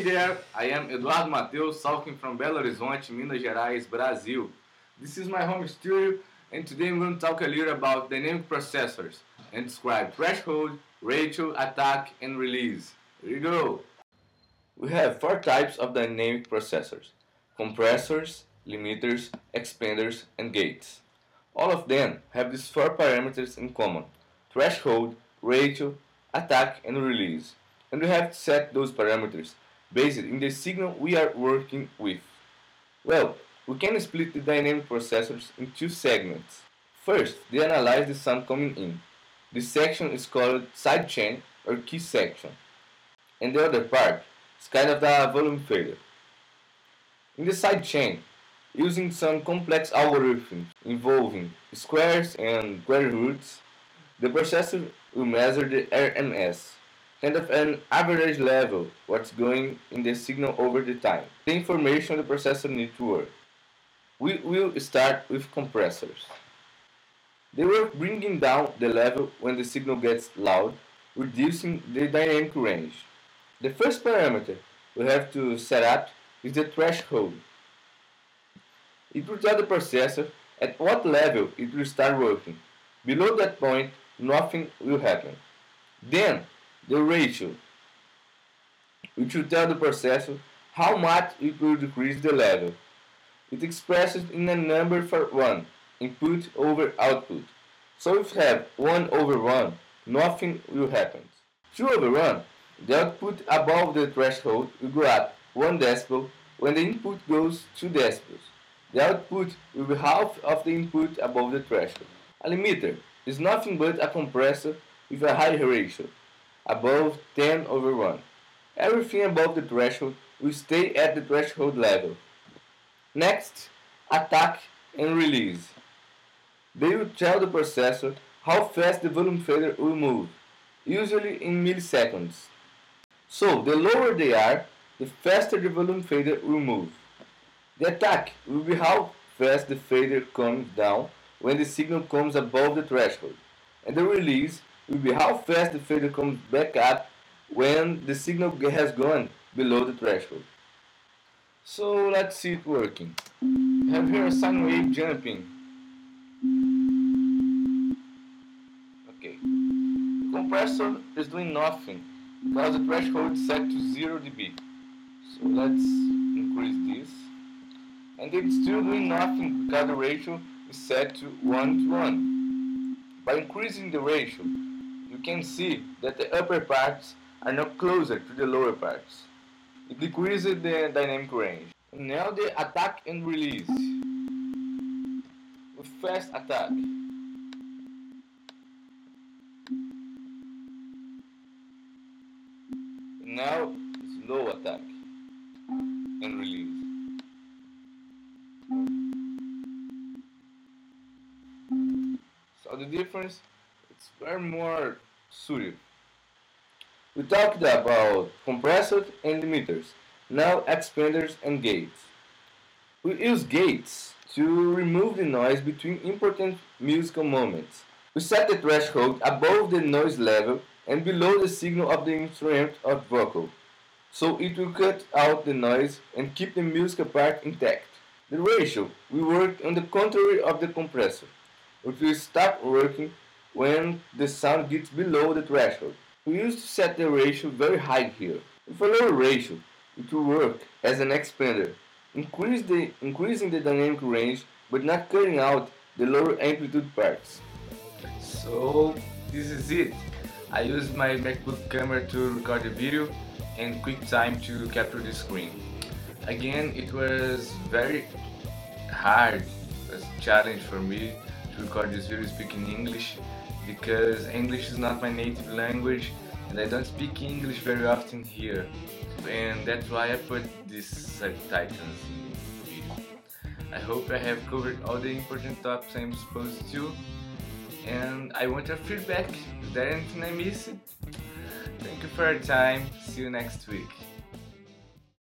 there, I am Eduardo Mateus, talking from Belo Horizonte, Minas Gerais, Brazil. This is my home studio, and today I'm going to talk a little about dynamic processors and describe threshold, ratio, attack, and release. Here we go. We have four types of dynamic processors: compressors, limiters, expanders, and gates. All of them have these four parameters in common: threshold, ratio, attack, and release. And we have to set those parameters based in the signal we are working with. Well, we can split the dynamic processors in two segments. First, they analyze the sound coming in. This section is called sidechain or key section. And the other part is kind of the volume fader. In the sidechain, using some complex algorithms involving squares and square roots, the processor will measure the RMS, kind of an average level, what's going in the signal over the time, the information the processor needs to work. We will start with compressors. They work bringing down the level when the signal gets loud, reducing the dynamic range. The first parameter we have to set up is the threshold. It will tell the processor at what level it will start working. Below that point, nothing will happen. Then, the ratio, which will tell the processor how much it will decrease the level. It expresses in a number for 1, input over output. So if you have 1 over 1, nothing will happen. 2 over 1, the output above the threshold will go up 1 decibel when the input goes 2 decibels. The output will be half of the input above the threshold. A limiter is nothing but a compressor with a high ratio, above 10 over 1. Everything above the threshold will stay at the threshold level. Next, attack and release. They will tell the processor how fast the volume fader will move, usually in milliseconds. So, the lower they are, the faster the volume fader will move. The attack will be how fast the fader comes down when the signal comes above the threshold, and the release will be how fast the fader comes back up when the signal has gone below the threshold. So let's see it working. I have here a sine wave jumping. Okay. The compressor is doing nothing because the threshold is set to 0 dB. So let's increase this. And it's still doing nothing because the ratio is set to 1 to 1. By increasing the ratio, you can see that the upper parts are now closer to the lower parts. It decreases the dynamic range. And now the attack and release. With fast attack. Now slow attack and release. So the difference, it's very more subtle. We talked about compressors and limiters, now expanders and gates. We use gates to remove the noise between important musical moments. We set the threshold above the noise level and below the signal of the instrument or vocal, so it will cut out the noise and keep the musical part intact. The ratio will work on the contrary of the compressor, which will stop working when the sound gets below the threshold. We used to set the ratio very high here. With a lower ratio, it will work as an expander, increasing the dynamic range but not cutting out the lower amplitude parts. So this is it. I used my MacBook camera to record the video and QuickTime to capture the screen. Again, it was very hard, it was a challenge for me to record this video speaking English, because English is not my native language and I don't speak English very often here, and that's why I put these subtitles in the video. I hope I have covered all the important topics I'm supposed to, and I want your feedback. Is there anything I missed? Thank you for your time. See you next week.